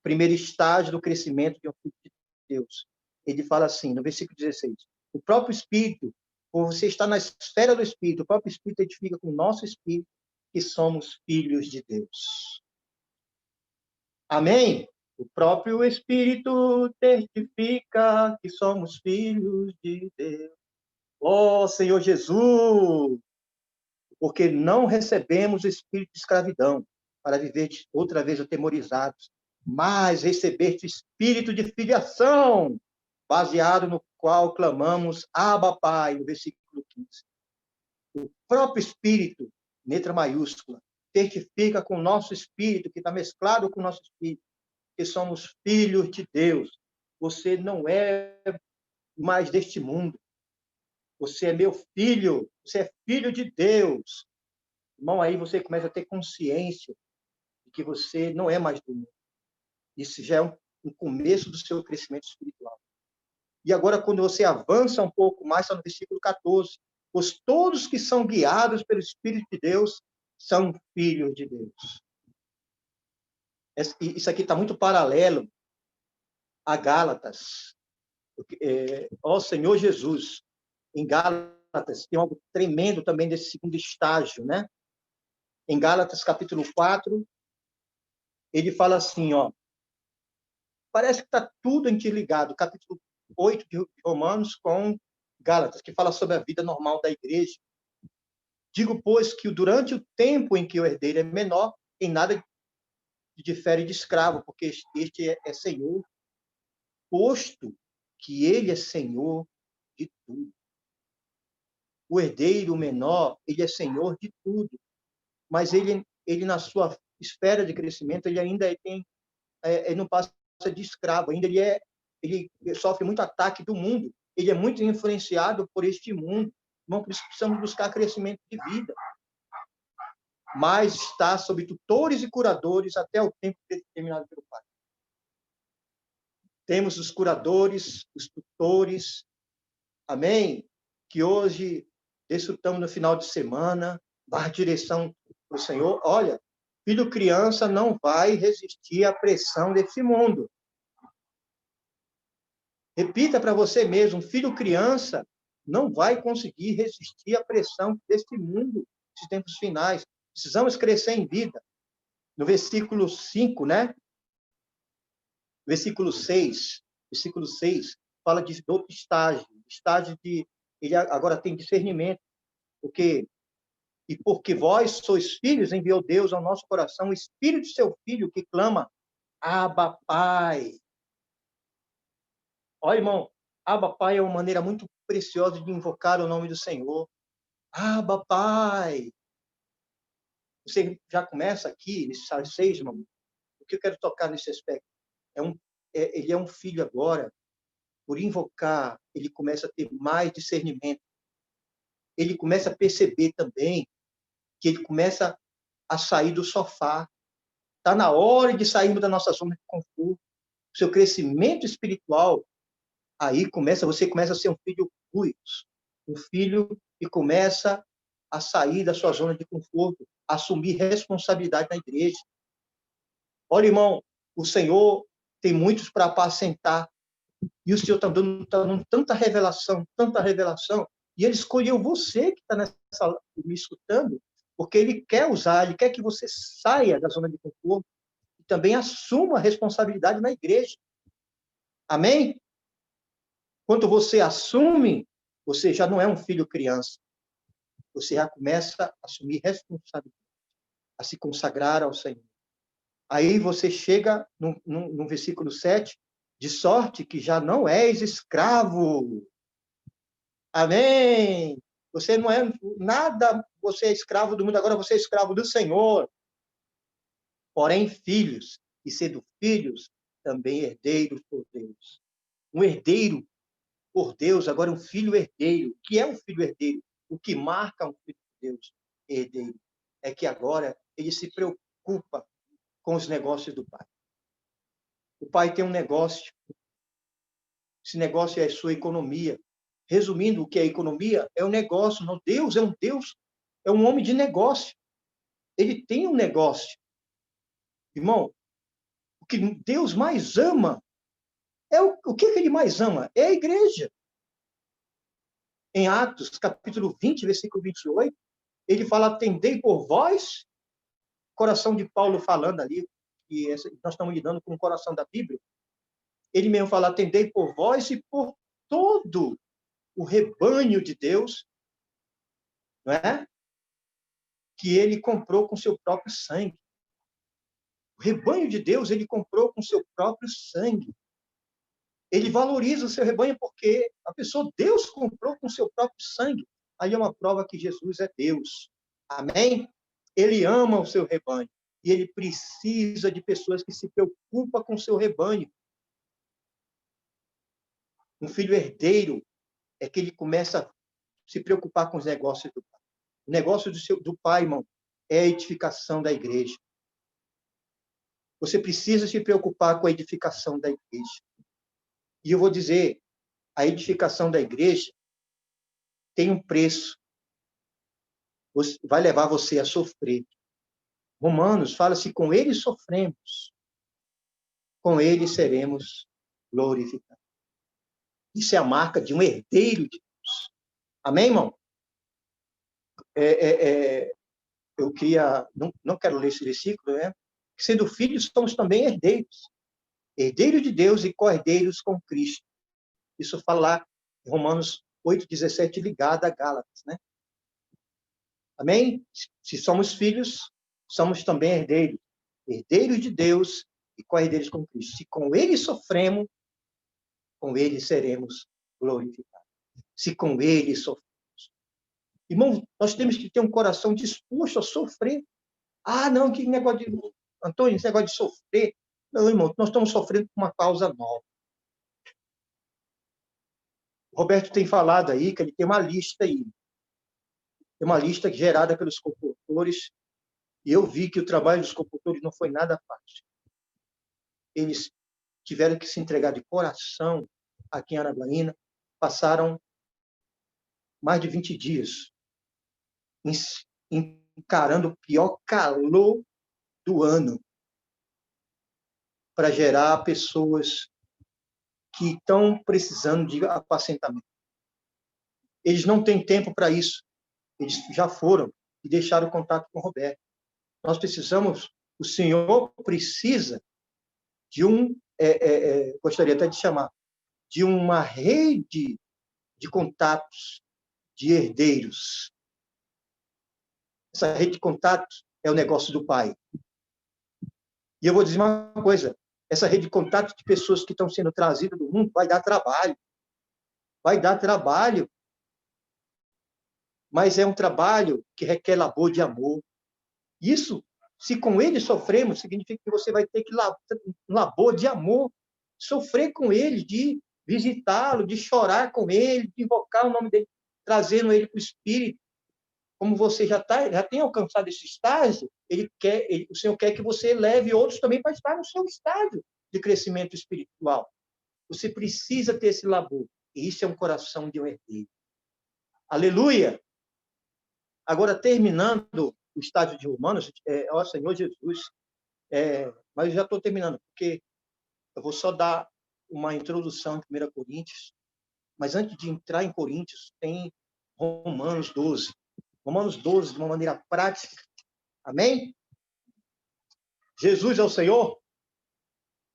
primeiro estágio do crescimento de um filho de Deus. Ele fala assim, no versículo 16, o próprio Espírito, por você estar na esfera do Espírito, o próprio Espírito edifica com o nosso Espírito que somos filhos de Deus. Amém? O próprio Espírito testifica que somos filhos de Deus. Ó Senhor Jesus! Porque não recebemos o espírito de escravidão para viver outra vez atemorizados, mas recebeste o espírito de filiação, baseado no qual clamamos Abba, Pai, no versículo 15. O próprio Espírito, letra maiúscula, testifica com o nosso espírito, que está mesclado com o nosso espírito, que somos filhos de Deus. Você não é mais deste mundo. Você é meu filho, você é filho de Deus. Irmão, aí você começa a ter consciência de que você não é mais do mundo. Isso já é um começo do seu crescimento espiritual. E agora, quando você avança um pouco mais, está no versículo 14, pois todos que são guiados pelo Espírito de Deus são filhos de Deus. Isso aqui está muito paralelo a Gálatas. Ó Senhor Jesus, em Gálatas tem algo tremendo também desse segundo estágio, né? Em Gálatas, capítulo 4, ele fala assim, ó, parece que está tudo interligado, capítulo 8 de Romanos com Gálatas, que fala sobre a vida normal da igreja. Digo, pois, que durante o tempo em que o herdeiro é menor, em nada difere de escravo, porque este é senhor, posto que ele é senhor de tudo. O herdeiro menor, ele é senhor de tudo, mas ele na sua esfera de crescimento, ele ainda tem, ele não passa de escravo, ainda ele sofre muito ataque do mundo, ele é muito influenciado por este mundo. Então, por isso precisamos buscar crescimento de vida. Mas está sob tutores e curadores até o tempo determinado pelo Pai. Temos os curadores, os tutores, amém? Que hoje desfrutamos no final de semana, dar direção para o Senhor. Olha, filho criança não vai resistir à pressão desse mundo. Repita para você mesmo, filho criança não vai conseguir resistir à pressão desse mundo, nesses tempos finais. Precisamos crescer em vida. No versículo 5, né? Versículo 6, fala de outro estágio de ele agora tem discernimento, porque vós sois filhos, enviou Deus ao nosso coração o espírito de seu filho que clama Abba, Pai. Olha, irmão, Abba, Pai é uma maneira muito preciosa de invocar o nome do Senhor. Abba, Pai. Você já começa aqui, nesse estágio 6, irmão. O que eu quero tocar nesse aspecto? Ele é um filho agora. Por invocar, ele começa a ter mais discernimento. Ele começa a perceber também que ele começa a sair do sofá. Está na hora de sairmos da nossa zona de conforto. O seu crescimento espiritual, aí você começa a ser um filho ruidoso, um filho que começa a sair da sua zona de conforto, a assumir responsabilidade na igreja. Olha, irmão, o Senhor tem muitos para apacentar, e o Senhor está dando tanta revelação, e Ele escolheu você que está me escutando, porque Ele quer usar, Ele quer que você saia da zona de conforto e também assuma a responsabilidade na igreja. Amém? Quando você assume, você já não é um filho criança. você já começa a assumir responsabilidade, a se consagrar ao Senhor. Aí você chega no versículo 7, de sorte que já não és escravo. Amém! Você não é nada, você é escravo do mundo, agora você é escravo do Senhor. Porém, filhos, e sendo filhos, também herdeiros por Deus. Um herdeiro por Deus, agora um filho herdeiro. O que é um filho herdeiro? O que marca um filho de Deus herdeiro é que agora ele se preocupa com os negócios do pai. O pai tem um negócio. Esse negócio é a sua economia. Resumindo, o que é economia? É um negócio. Não, Deus, é um homem de negócio. Ele tem um negócio. Irmão, o que Deus mais ama é o que ele mais ama? É a igreja. Em Atos, capítulo 20, versículo 28, ele fala, atendei por vós, coração de Paulo falando ali, e nós estamos lidando com o coração da Bíblia, ele mesmo fala, atendei por vós e por todo o rebanho de Deus, não é? Que ele comprou com seu próprio sangue. O rebanho de Deus, ele comprou com seu próprio sangue. Ele valoriza o seu rebanho porque a pessoa, Deus comprou com seu próprio sangue. Aí é uma prova que Jesus é Deus. Amém? Ele ama o seu rebanho. E ele precisa de pessoas que se preocupam com o seu rebanho. Um filho herdeiro é que ele começa a se preocupar com os negócios do pai. O negócio do pai, irmão, é a edificação da igreja. Você precisa se preocupar com a edificação da igreja. E eu vou dizer, a edificação da igreja tem um preço. Vai levar você a sofrer. Romanos fala, se com ele sofremos, com ele seremos glorificados. Isso é a marca de um herdeiro de Deus. Amém, irmão? Eu queria, não quero ler esse versículo, né? Sendo filhos, somos também herdeiros. Herdeiros de Deus e co-herdeiros com Cristo. Isso fala lá em Romanos 8,17, ligado a Gálatas, né? Amém? Se somos filhos, somos também herdeiros. Herdeiros de Deus e co-herdeiros com Cristo. Se com ele sofremos, com ele seremos glorificados. Se com ele sofremos. Irmão, nós temos que ter um coração disposto a sofrer. Ah, não, que negócio de... Antônio, esse negócio de sofrer. Não, irmão, nós estamos sofrendo por uma causa nova. O Roberto tem falado aí que ele tem uma lista aí. Tem uma lista gerada pelos compositores. E eu vi que o trabalho dos compositores não foi nada fácil. Eles tiveram que se entregar de coração aqui em Araguaína. Passaram mais de 20 dias encarando o pior calor do ano para gerar pessoas que estão precisando de apacentamento. Eles não têm tempo para isso. Eles já foram e deixaram o contato com o Roberto. Nós precisamos, o Senhor precisa de gostaria até de chamar, de uma rede de contatos, de herdeiros. Essa rede de contatos é o negócio do Pai. E eu vou dizer uma coisa, essa rede de contatos de pessoas que estão sendo trazidas do mundo vai dar trabalho. Vai dar trabalho. Mas é um trabalho que requer labor de amor. Isso, se com ele sofremos, significa que você vai ter que labor de amor, sofrer com ele, de visitá-lo, de chorar com ele, de invocar o nome dele, trazendo ele para o Espírito. Como você já tem alcançado esse estágio, o Senhor quer que você leve outros também para estar no seu estágio de crescimento espiritual. Você precisa ter esse labor. E isso é um coração de um herdeiro. Aleluia! Agora, terminando o estágio de Romanos, ó Senhor Jesus, mas eu já estou terminando, porque eu vou só dar uma introdução em 1 Coríntios, mas antes de entrar em Coríntios, tem Romanos 12. Romanos 12, de uma maneira prática. Amém? Jesus é o Senhor?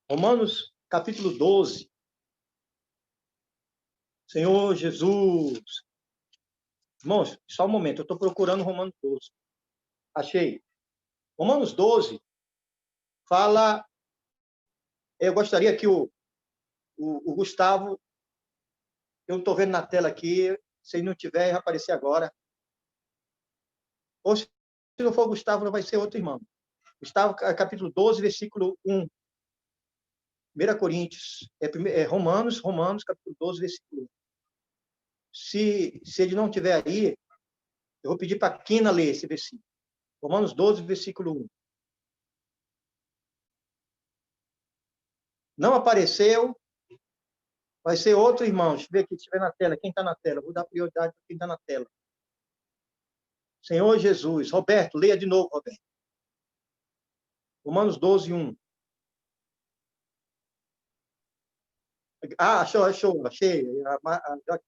Romanos, capítulo 12. Senhor Jesus. Irmãos, só um momento, eu estou procurando Romanos 12. Achei. Romanos 12 fala... Eu gostaria que o Gustavo... Eu não estou vendo na tela aqui. Se ele não tiver, vai aparecer agora. Ou se não for o Gustavo, não vai ser outro irmão. Gustavo, capítulo 12, versículo 1. 1 Coríntios. Romanos, capítulo 12, versículo 1. Se ele não tiver aí, eu vou pedir para a Quina ler esse versículo. Romanos 12, versículo 1. Não apareceu, vai ser outro irmão. Deixa eu ver aqui, se estiver na tela. Quem está na tela? Vou dar prioridade para quem está na tela. Senhor Jesus. Roberto, leia de novo, Roberto. Romanos 12, 1. Achei.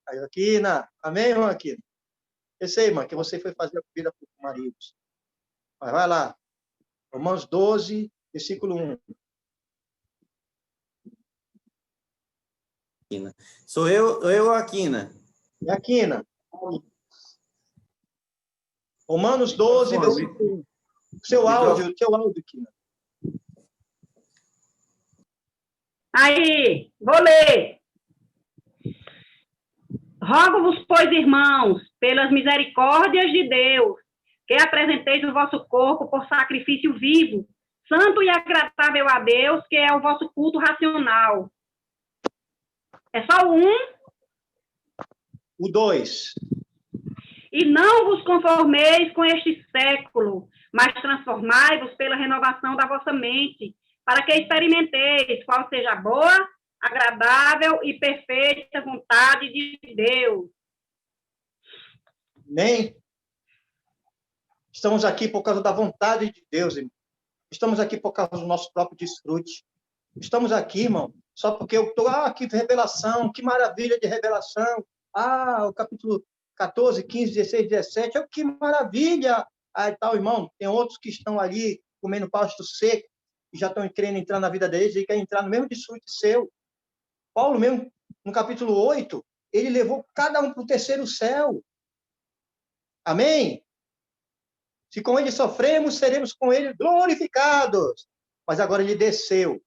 A Quina. Amém, irmã Quina? Eu sei, irmã, que você foi fazer a comida para os maridos. Mas vai lá. Romanos 12, versículo 1. Sou eu, Aquina. É a Quina. Romanos 12, versículo 1. Seu áudio, Quina. Aí, vou ler. Rogo-vos, pois, irmãos, pelas misericórdias de Deus, que apresenteis o vosso corpo por sacrifício vivo, santo e agradável a Deus, que é o vosso culto racional. É só o 1? O 2. E não vos conformeis com este século, mas transformai-vos pela renovação da vossa mente, para que experimenteis qual seja a boa, agradável e perfeita vontade de Deus. Amém? Estamos aqui por causa da vontade de Deus, irmão. Estamos aqui por causa do nosso próprio desfrute. Estamos aqui, irmão, só porque eu estou... que revelação, que maravilha de revelação. O capítulo 14, 15, 16, 17. Que maravilha! E tal, irmão. Tem outros que estão ali comendo pasto seco e já estão querendo entrar na vida deles e querem entrar no mesmo desfrute seu. Paulo mesmo, no capítulo 8, ele levou cada um para o terceiro céu. Amém? Se com ele sofremos, seremos com ele glorificados. Mas agora ele desceu.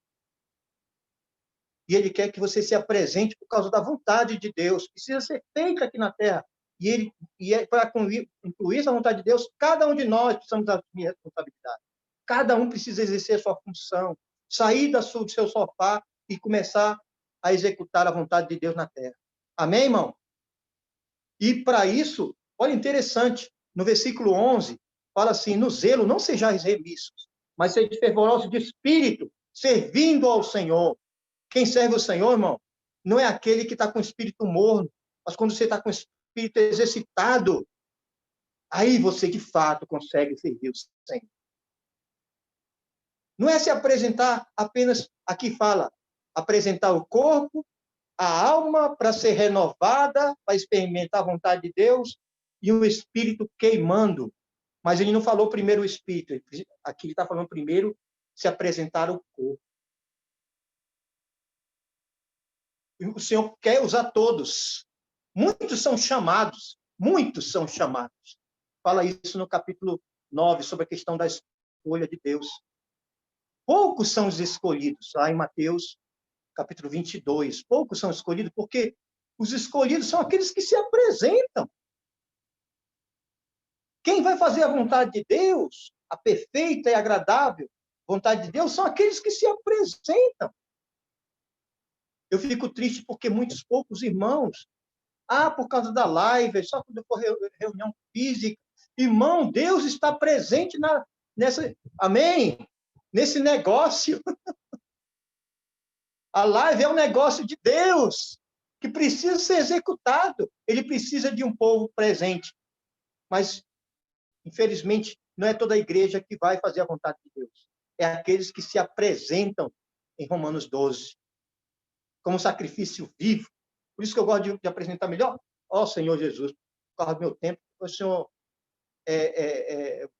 E ele quer que você se apresente por causa da vontade de Deus. Precisa ser feita aqui na terra. Para incluir essa vontade de Deus, cada um de nós precisamos assumir responsabilidade. Cada um precisa exercer a sua função. Sair do seu sofá e começar a executar a vontade de Deus na terra. Amém, irmão? E para isso, olha, interessante, no versículo 11, fala assim, no zelo não sejais remissos, mas sejais fervorosos de espírito, servindo ao Senhor. Quem serve o Senhor, irmão, não é aquele que está com o espírito morno, mas quando você está com o espírito exercitado, aí você, de fato, consegue servir o Senhor. Não é se apresentar apenas, aqui fala, apresentar o corpo, a alma para ser renovada, para experimentar a vontade de Deus, e o espírito queimando. Mas ele não falou primeiro o espírito, aqui ele está falando primeiro se apresentar o corpo. O Senhor quer usar todos. Muitos são chamados. Fala isso no capítulo 9, sobre a questão da escolha de Deus. Poucos são os escolhidos, lá em Mateus, capítulo 22. Poucos são escolhidos, porque os escolhidos são aqueles que se apresentam. Quem vai fazer a vontade de Deus, a perfeita e agradável vontade de Deus, são aqueles que se apresentam. Eu fico triste porque poucos irmãos, por causa da live, só quando for reunião física. Irmão, Deus está presente nessa, amém? Nesse negócio. A live é um negócio de Deus, que precisa ser executado. Ele precisa de um povo presente. Mas, infelizmente, não é toda a igreja que vai fazer a vontade de Deus. É aqueles que se apresentam em Romanos 12. Como sacrifício vivo. Por isso que eu gosto de apresentar melhor. Senhor Jesus, por causa do meu tempo, o Senhor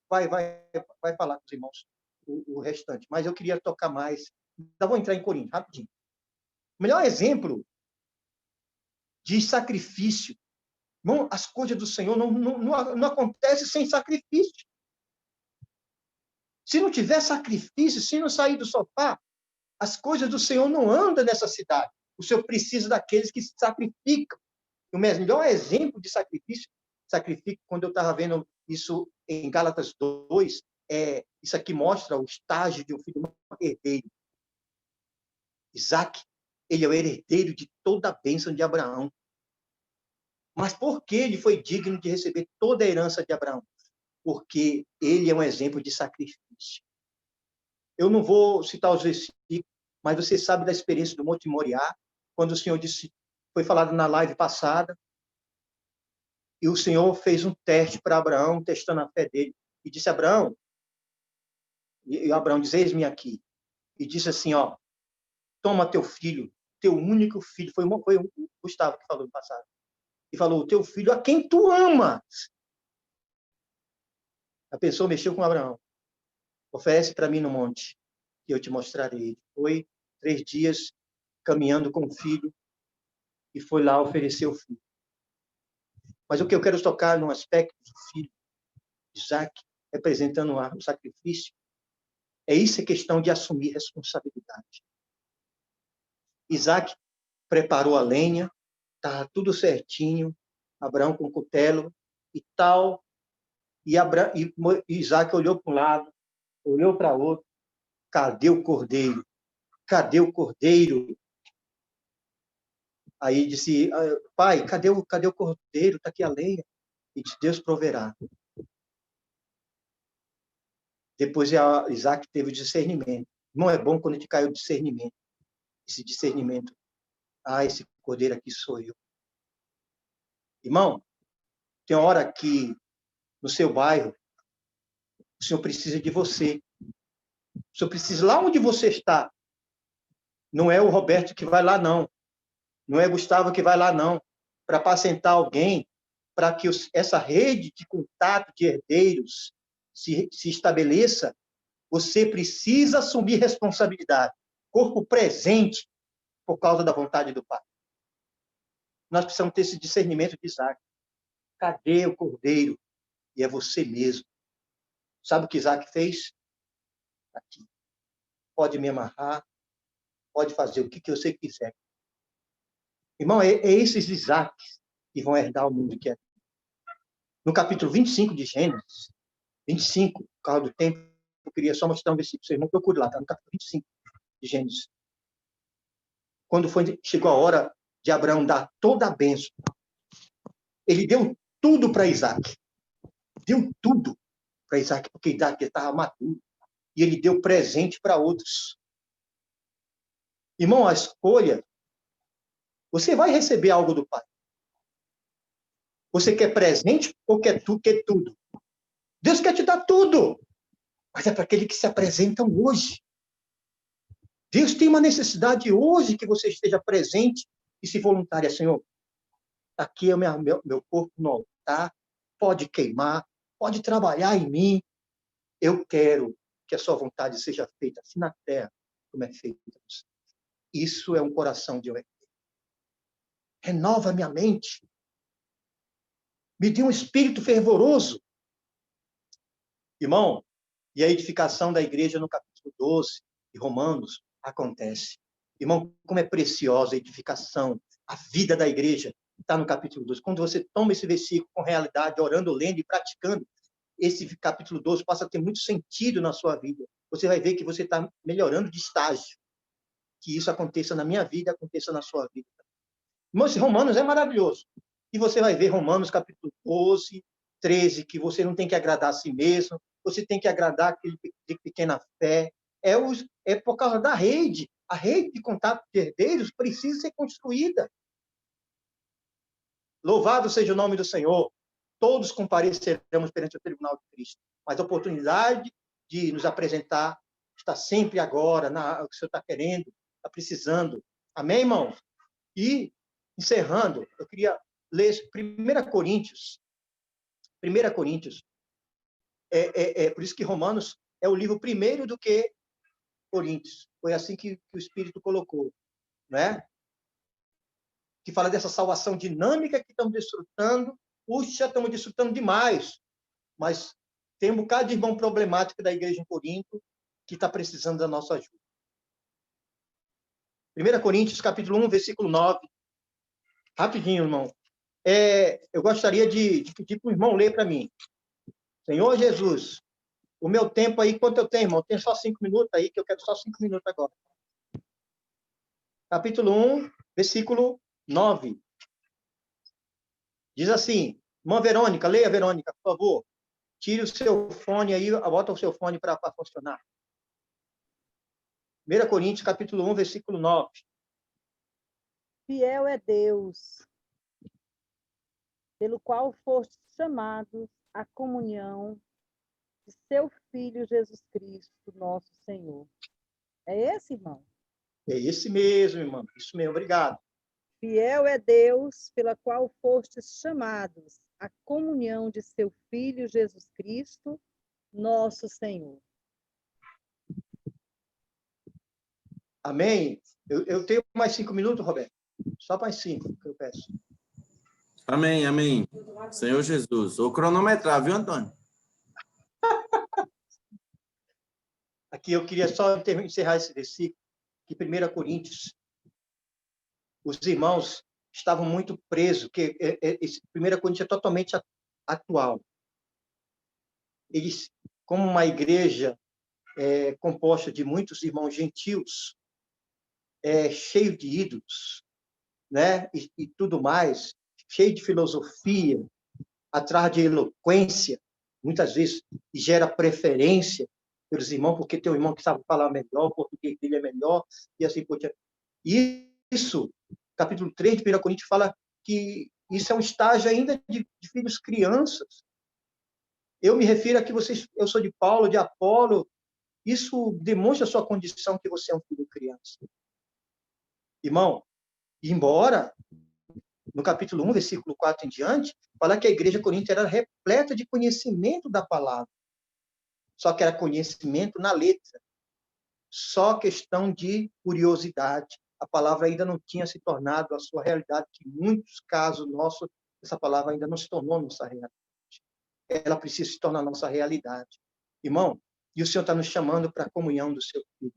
vai falar com os irmãos o restante. Mas eu queria tocar mais. Então, vou entrar em Coríntios, rapidinho. O melhor exemplo de sacrifício Irmão, as coisas do Senhor não acontecem sem sacrifício. Se não tiver sacrifício, se não sair do sofá, as coisas do Senhor não andam nessa cidade. O Senhor precisa daqueles que se sacrificam. O melhor exemplo de sacrifício, quando eu estava vendo isso em Gálatas 2, isso aqui mostra o estágio de um filho herdeiro. Isaac, ele é o herdeiro de toda a bênção de Abraão. Mas por que ele foi digno de receber toda a herança de Abraão? Porque ele é um exemplo de sacrifício. Eu não vou citar os versículos, mas você sabe da experiência do Monte Moriá, quando o Senhor disse, foi falado na live passada, e o Senhor fez um teste para Abraão, testando a fé dele, e disse, Abraão, e Abraão diz, eis-me aqui, e disse assim, ó, toma teu filho, teu único filho, foi o Gustavo que falou no passado, e falou, o teu filho a quem tu amas. A pessoa mexeu com Abraão, oferece para mim no monte, que eu te mostrarei. Foi 3 dias caminhando com o filho, e foi lá oferecer o filho. Mas o que eu quero tocar no aspecto do filho, Isaac, representando o sacrifício, isso é questão de assumir responsabilidade. Isaac preparou a lenha, estava tudo certinho, Abraão com o cutelo e tal, e Isaac olhou para um lado, olhou para outro, cadê o cordeiro? Cadê o cordeiro? Aí disse, pai, cadê o cordeiro? Está aqui a lenha. E disse, Deus proverá. Depois Isaac teve o discernimento. Não é bom quando a gente cai o discernimento. Esse discernimento. Esse cordeiro aqui sou eu. Irmão, tem hora que no seu bairro o Senhor precisa de você. O Senhor precisa lá onde você está. Não é o Roberto que vai lá, não. Não é Gustavo que vai lá, não. Para apacentar alguém, para que essa rede de contato de herdeiros se estabeleça, você precisa assumir responsabilidade. Corpo presente por causa da vontade do Pai. Nós precisamos ter esse discernimento de Isaac. Cadê o cordeiro? E é você mesmo. Sabe o que Isaac fez? Aqui. Pode me amarrar, pode fazer o que você quiser. Irmão, é esses Isaques que vão herdar o mundo que é. No capítulo 25 de Gênesis, 25, por causa do tempo, eu queria só mostrar um versículo, vocês não procurem lá, está no capítulo 25 de Gênesis. Quando chegou a hora de Abraão dar toda a bênção, ele deu tudo para Isaac. Deu tudo para Isaac, porque Isaac estava maduro. E ele deu presente para outros. Irmão, a escolha, você vai receber algo do Pai. Você quer presente ou quer tudo? Deus quer te dar tudo. Mas é para aquele que se apresentam hoje. Deus tem uma necessidade hoje que você esteja presente e se voluntária. Senhor, aqui é meu corpo no altar, pode queimar, pode trabalhar em mim. Eu quero que a sua vontade seja feita assim na terra, como é feita no céu. Isso é um coração de herdeiro. Renova minha mente. Me dê um espírito fervoroso. Irmão, e a edificação da igreja no capítulo 12 de Romanos acontece. Irmão, como é preciosa a edificação, a vida da igreja está no capítulo 12. Quando você toma esse versículo com realidade, orando, lendo e praticando, esse capítulo 12 passa a ter muito sentido na sua vida. Você vai ver que você está melhorando de estágio. Que isso aconteça na minha vida, aconteça na sua vida. Irmão, esse Romanos é maravilhoso. E você vai ver Romanos capítulo 12, 13, que você não tem que agradar a si mesmo, você tem que agradar aquele de pequena fé. É por causa da rede. A rede de contato de herdeiros precisa ser construída. Louvado seja o nome do Senhor. Todos compareceremos perante o tribunal de Cristo. Mas a oportunidade de nos apresentar está sempre agora, o que o Senhor está querendo, está precisando. Amém, irmãos? E, encerrando, eu queria ler 1 Coríntios. 1 Coríntios. Por isso que Romanos é o livro primeiro do que Coríntios. Foi assim que o Espírito colocou. Não é? que fala dessa salvação dinâmica que estamos desfrutando. Puxa, estamos desfrutando demais, mas tem um bocado de irmão problemático da igreja em Corinto que está precisando da nossa ajuda. 1 Coríntios, capítulo 1, versículo 9. Rapidinho, irmão. Eu gostaria de pedir para o irmão ler para mim. Senhor Jesus, o meu tempo aí, quanto eu tenho, irmão? Tem só 5 minutos aí, que eu quero só 5 minutos agora. Capítulo 1, versículo 9. Diz assim, irmã Verônica, leia, Verônica, por favor. Tire o seu fone aí, bota o seu fone para funcionar. 1 Coríntios, capítulo 1, versículo 9. Fiel é Deus, pelo qual foste chamados à comunhão de seu Filho Jesus Cristo, nosso Senhor. É esse, irmão? É esse mesmo, irmão. Isso mesmo, obrigado. Fiel é Deus, pela qual fostes chamados à comunhão de seu Filho Jesus Cristo, nosso Senhor. Amém? Eu tenho mais 5 minutos, Roberto? Só mais 5 que eu peço. Amém, amém. Senhor Jesus. Ou cronometrar, viu, Antônio? Aqui eu queria só encerrar esse versículo, que 1 Coríntios, os irmãos estavam muito presos, que esse 1 Coríntios é totalmente atual. Eles, como uma igreja composta de muitos irmãos gentios, cheio de ídolos, né? E tudo mais, cheio de filosofia, atrás de eloquência, muitas vezes gera preferência pelos irmãos, porque tem um irmão que sabe falar melhor, o português dele é melhor, e assim por diante. E isso, capítulo 3 de 1 Coríntios, fala que isso é um estágio ainda de filhos crianças. Eu me refiro a que eu sou de Paulo, de Apolo, isso demonstra a sua condição que você é um filho criança. Irmão, embora no capítulo 1, versículo 4 em diante, fala que a igreja coríntia era repleta de conhecimento da palavra. Só que era conhecimento na letra. Só questão de curiosidade. A palavra ainda não tinha se tornado a sua realidade, que em muitos casos nossos, essa palavra ainda não se tornou nossa realidade. Ela precisa se tornar nossa realidade. Irmão, e o Senhor está nos chamando para a comunhão do seu Filho.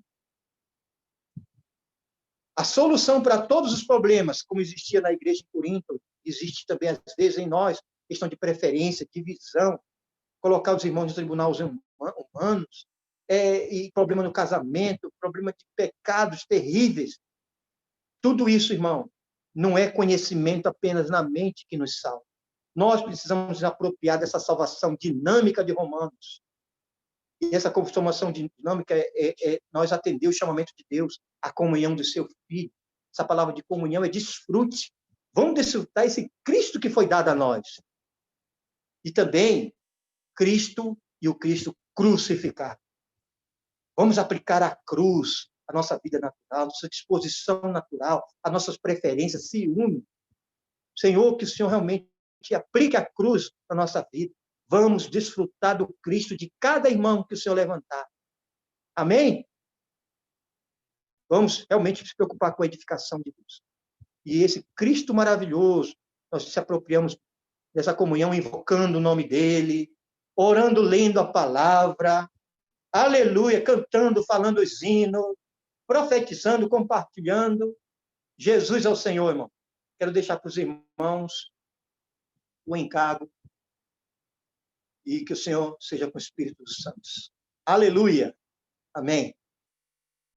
A solução para todos os problemas, como existia na igreja de Corinto, existe também, às vezes, em nós, questão de preferência, divisão, colocar os irmãos no tribunal humanos, e problema no casamento, problema de pecados terríveis. Tudo isso, irmão, não é conhecimento apenas na mente que nos salva. Nós precisamos nos apropriar dessa salvação dinâmica de Romanos. E essa transformação dinâmica nós atender o chamamento de Deus, a comunhão do seu Filho. Essa palavra de comunhão é desfrute. Vamos desfrutar esse Cristo que foi dado a nós. E também Cristo e o Cristo crucificado. Vamos aplicar a cruz, a nossa vida natural, a nossa disposição natural, as nossas preferências se unem. Senhor, que o Senhor realmente aplique a cruz na nossa vida. Vamos desfrutar do Cristo de cada irmão que o Senhor levantar. Amém? Vamos realmente se preocupar com a edificação de Deus. E esse Cristo maravilhoso, nós se apropriamos dessa comunhão, invocando o nome dEle, orando, lendo a palavra, aleluia, cantando, falando os hinos, profetizando, compartilhando. Jesus é o Senhor, irmão. Quero deixar para os irmãos o encargo e que o Senhor seja com o Espírito dos Santos. Aleluia. Amém.